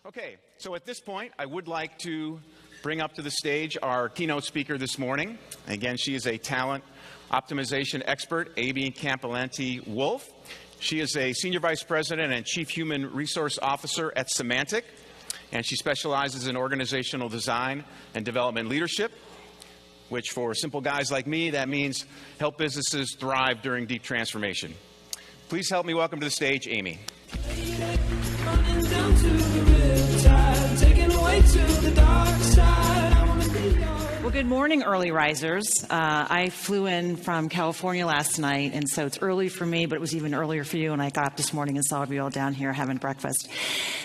Okay, so at this point, I would like to bring up to the stage our keynote speaker this morning. Again, she is a talent optimization expert, Amy Cappellanti-Wolf. She is a Senior Vice President and Chief Human Resource Officer at Symantec, and she specializes in organizational design and development leadership, which for simple guys like me, that means help businesses thrive during deep transformation. Please help me welcome to the stage, Amy. Well, good morning, early risers. I flew in from California last night, and so it's early for me, but it was even earlier for you, and I got up this morning and saw you all down here having breakfast.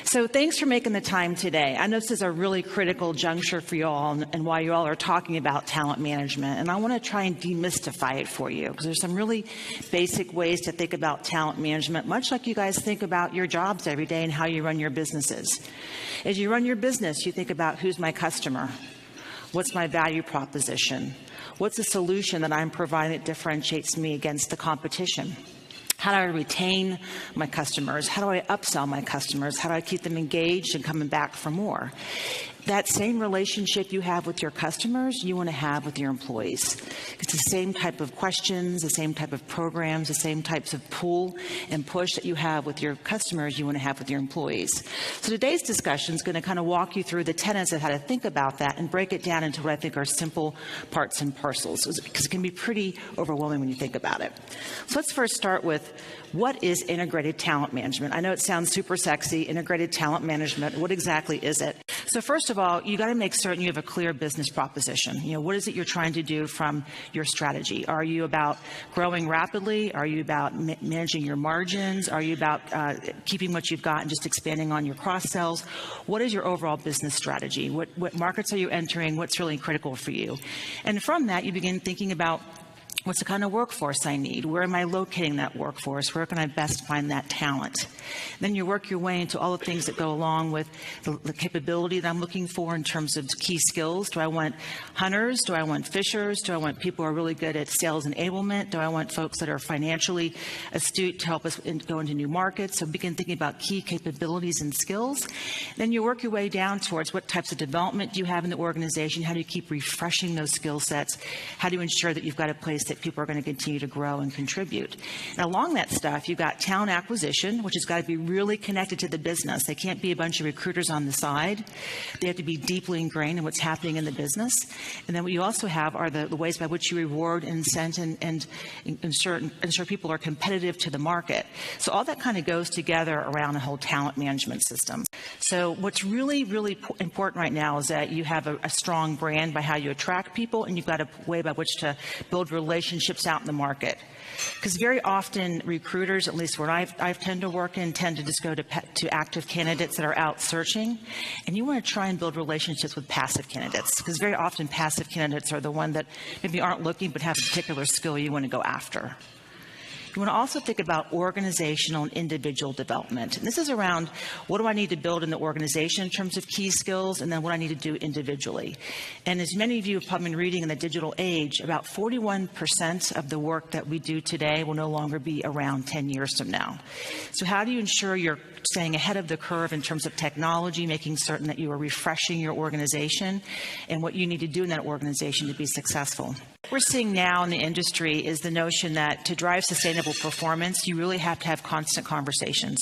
So thanks for making the time today. I know this is a really critical juncture for you all and why you all are talking about talent management, and I want to try and demystify it for you, because there's some really basic ways to think about talent management, much like you guys think about your jobs every day and how you run your businesses. As you run your business, you think about who's my customer? What's my value proposition? What's the solution that I'm providing that differentiates me against the competition? How do I retain my customers? How do I upsell my customers? How do I keep them engaged and coming back for more? That same relationship you have with your customers, you want to have with your employees. It's the same type of questions, the same type of programs, the same types of pull and push that you have with your customers, you want to have with your employees. So today's discussion is going to kind of walk you through the tenets of how to think about that and break it down into what I think are simple parts and parcels, because it can be pretty overwhelming when you think about it. So let's first start with, what is integrated talent management? I know it sounds super sexy, integrated talent management. What exactly is it? So first of all, you got to make certain you have a clear business proposition. You know, what is it you're trying to do from your strategy? Are you about growing rapidly? Are you about managing your margins? Are you about keeping what you've got and just expanding on your cross sells? What is your overall business strategy? What markets are you entering? What's really critical for you? And from that, you begin thinking about, what's the kind of workforce I need? Where am I locating that workforce? Where can I best find that talent? Then you work your way into all the things that go along with the capability that I'm looking for in terms of key skills. Do I want hunters? Do I want fishers? Do I want people who are really good at sales enablement? Do I want folks that are financially astute to help us go into new markets? So begin thinking about key capabilities and skills. Then you work your way down towards what types of development do you have in the organization? How do you keep refreshing those skill sets? How do you ensure that you've got a place that people are going to continue to grow and contribute? And along that stuff, you've got talent acquisition, which has got to be really connected to the business. They can't be a bunch of recruiters on the side. They have to be deeply ingrained in what's happening in the business. And then what you also have are the ways by which you reward, incent, and ensure people are competitive to the market. So all that kind of goes together around a whole talent management system. So what's really, really important right now is that you have a strong brand by how you attract people, and you've got a way by which to build relationships out in the market. Because very often recruiters, at least where I tend to work in, tend to just go to active candidates that are out searching. And you want to try and build relationships with passive candidates, because very often passive candidates are the one that maybe aren't looking but have a particular skill you want to go after. You want to also think about organizational and individual development. And this is around, what do I need to build in the organization in terms of key skills, and then what I need to do individually. And as many of you have probably been reading in the digital age, about 41% of the work that we do today will no longer be around 10 years from now. So how do you ensure you're staying ahead of the curve in terms of technology, making certain that you are refreshing your organization and what you need to do in that organization to be successful? What we're seeing now in the industry is the notion that to drive sustainable performance, you really have to have constant conversations.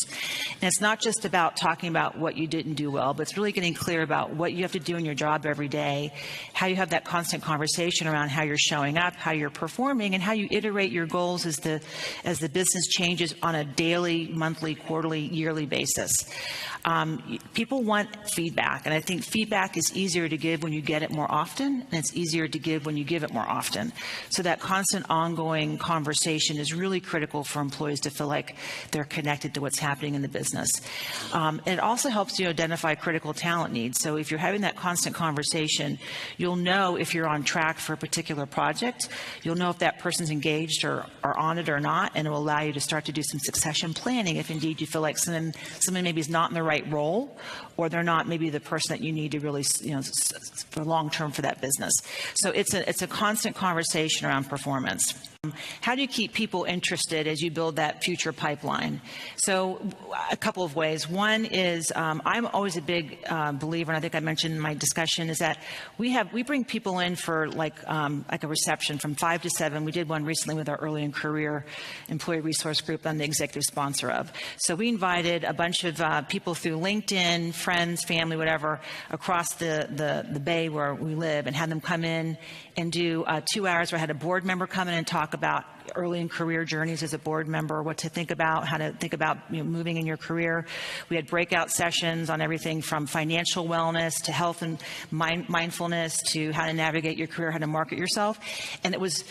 And it's not just about talking about what you didn't do well, but it's really getting clear about what you have to do in your job every day, how you have that constant conversation around how you're showing up, how you're performing, and how you iterate your goals as the business changes on a daily, monthly, quarterly, yearly basis. People want feedback, and I think feedback is easier to give when you get it more often, and it's easier to give when you give it more often. So that constant ongoing conversation is really critical for employees to feel like they're connected to what's happening in the business. It also helps you identify critical talent needs. So if you're having that constant conversation, you'll know if you're on track for a particular project. You'll know if that person's engaged or on it or not, and it will allow you to start to do some succession planning if indeed you feel like someone maybe is not in the right role, or they're not maybe the person that you need to really, for long term for that business. So it's a constant conversation around performance. How do you keep people interested as you build that future pipeline? So a couple of ways. One is I'm always a big believer, and I think I mentioned in my discussion, is that we bring people in for like a reception from 5 to 7. We did one recently with our early in career employee resource group I'm the executive sponsor of. So we invited a bunch of people through LinkedIn, friends, family, whatever, across the Bay where we live, and had them come in and do 2 hours where I had a board member come in and talk about early in career journeys as a board member, what to think about, how to think about moving in your career. We had breakout sessions on everything from financial wellness to health and mindfulness to how to navigate your career, how to market yourself. And it was,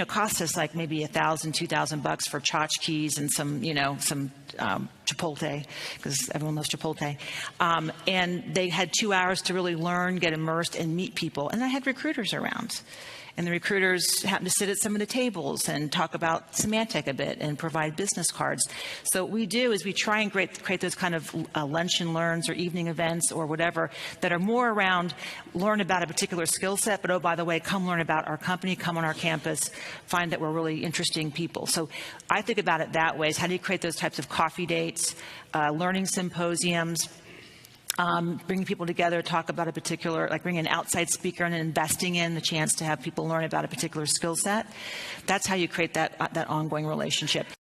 cost us like maybe $1,000, $2,000 for tchotchkes and some Chipotle, because everyone loves Chipotle. And they had 2 hours to really learn, get immersed, and meet people. And I had recruiters around. And the recruiters happened to sit at some of the tables and talk about Symantec a bit and provide business cards. So what we do is we try and create those kind of lunch and learns or evening events or whatever that are more around learn about a particular skill set, but oh, by the way, come learn about our company, come on our campus, find that we're really interesting people. So I think about it that way, is how do you create those types of coffee dates, learning symposiums, bringing people together, talk about a particular, like bringing an outside speaker and investing in the chance to have people learn about a particular skill set. That's how you create that ongoing relationship.